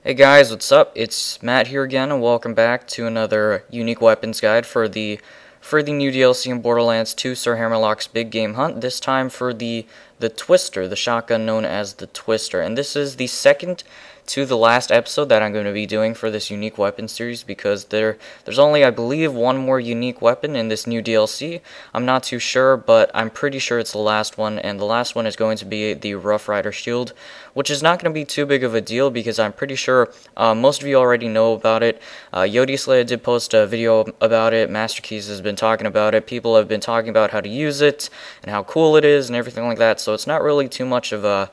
Hey guys, what's up? It's Matt here again, and welcome back to another unique weapons guide for the new DLC in Borderlands 2, Sir Hammerlock's Big Game Hunt. This time for the Twister, the shotgun known as the Twister, and this is the second to the last episode that I'm going to be doing for this unique weapon series because there's only, I believe, one more unique weapon in this new DLC. I'm not too sure, but I'm pretty sure it's the last one, and the last one is going to be the Rough Rider Shield, which is not going to be too big of a deal because I'm pretty sure most of you already know about it. Yodi did post a video about it, Master Keys has been talking about it, people have been talking about how to use it and how cool it is and everything like that, so it's not really too much of a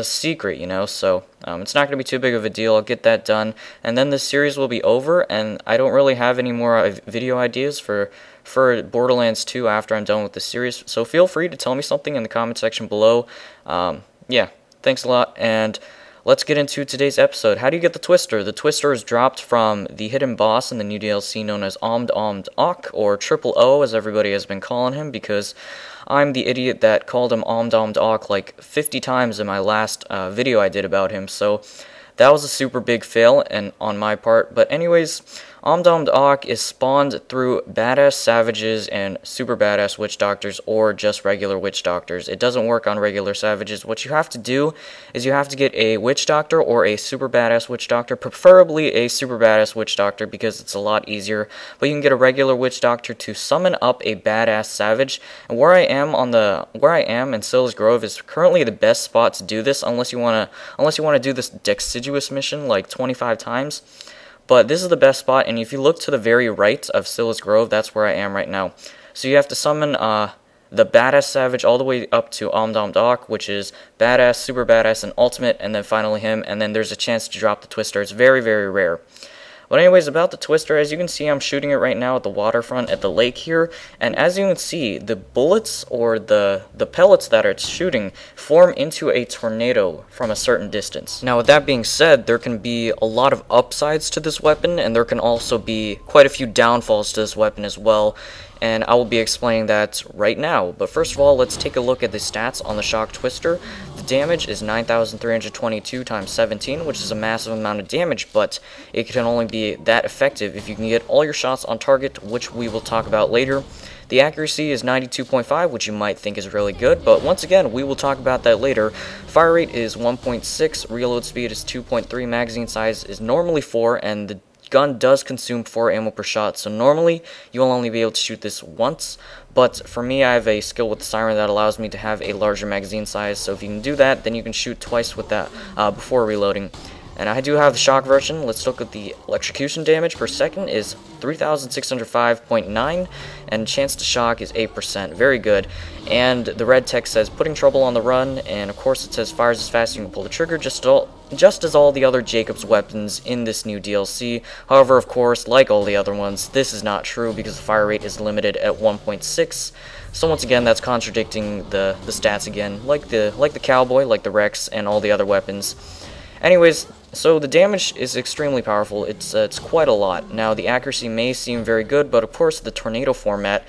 secret, you know, so it's not going to be too big of a deal. I'll get that done, and then this series will be over, and I don't really have any more video ideas for Borderlands 2 after I'm done with the series, so feel free to tell me something in the comment section below. Yeah, thanks a lot, and let's get into today's episode. How do you get the Twister? The Twister is dropped from the hidden boss in the new DLC known as Omnd-Omnd-Ohk, or Triple O as everybody has been calling him, because I'm the idiot that called him Omnd-Omnd-Ohk like 50 times in my last video I did about him, so that was a super big fail and on my part. But anyways, Omnd-Omnd-Ohk is spawned through badass savages and super badass witch doctors, or just regular witch doctors. It doesn't work on regular savages. What you have to do is you have to get a witch doctor or a super badass witch doctor, preferably a super badass witch doctor because it's a lot easier. But you can get a regular witch doctor to summon up a badass savage. And where I am in Sil's Grove is currently the best spot to do this, unless you wanna do this deciduous mission like 25 times. But this is the best spot, and if you look to the very right of Sil's Grove, that's where I am right now. So you have to summon the badass savage all the way up to Omnd-Omnd-Ohk, which is badass, super badass, and ultimate, and then finally him, and then there's a chance to drop the Twister. It's very, very rare. But anyways, about the Twister, as you can see, I'm shooting it right now at the waterfront at the lake here, and as you can see, the bullets or the pellets that it's shooting form into a tornado from a certain distance. Now, with that being said, there can be a lot of upsides to this weapon, and there can also be quite a few downfalls to this weapon as well, and I will be explaining that right now. But first of all, let's take a look at the stats on the Shock Twister. The damage is 9,322 times 17, which is a massive amount of damage, but it can only be that effective if you can get all your shots on target, which we will talk about later. The accuracy is 92.5, which you might think is really good, but once again, we will talk about that later. Fire rate is 1.6, reload speed is 2.3, magazine size is normally 4, and the gun does consume 4 ammo per shot, so normally you'll only be able to shoot this once, but for me I have a skill with the siren that allows me to have a larger magazine size, so if you can do that, then you can shoot twice with that before reloading. And I do have the shock version. Let's look at the electrocution damage per second is 3,605.9, and chance to shock is 8%. Very good. And the red text says putting trouble on the run, and of course it says fires as fast as you can pull the trigger, just as all the other Jakobs weapons in this new DLC. However, of course, like all the other ones, this is not true because the fire rate is limited at 1.6. So once again, that's contradicting the stats again, like the Cowboy, like the Rex, and all the other weapons. Anyways, so the damage is extremely powerful. It's quite a lot. Now, the accuracy may seem very good, but of course the tornado format,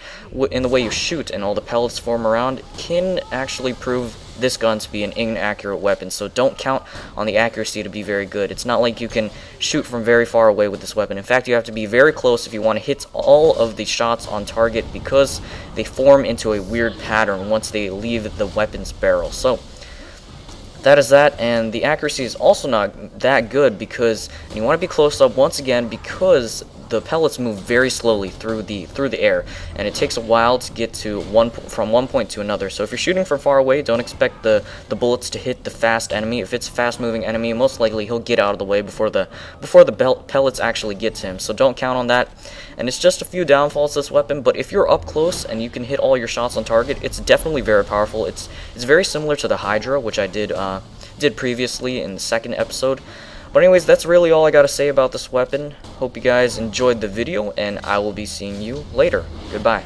in the way you shoot and all the pellets form around, can actually prove this gun to be an inaccurate weapon, so don't count on the accuracy to be very good. It's not like you can shoot from very far away with this weapon. In fact, you have to be very close if you want to hit all of the shots on target because they form into a weird pattern once they leave the weapon's barrel. So that is that, and the accuracy is also not that good because, and you want to be close up once again because the pellets move very slowly through the air, and it takes a while to get to from one point to another. So if you're shooting from far away, don't expect the bullets to hit the fast enemy. If it's a fast-moving enemy, most likely he'll get out of the way before the pellets actually get to him. So don't count on that. And it's just a few downfalls to this weapon, but if you're up close and you can hit all your shots on target, it's definitely very powerful. It's very similar to the Hydra, which I did previously in the second episode. But anyways, that's really all I gotta say about this weapon. Hope you guys enjoyed the video, and I will be seeing you later. Goodbye.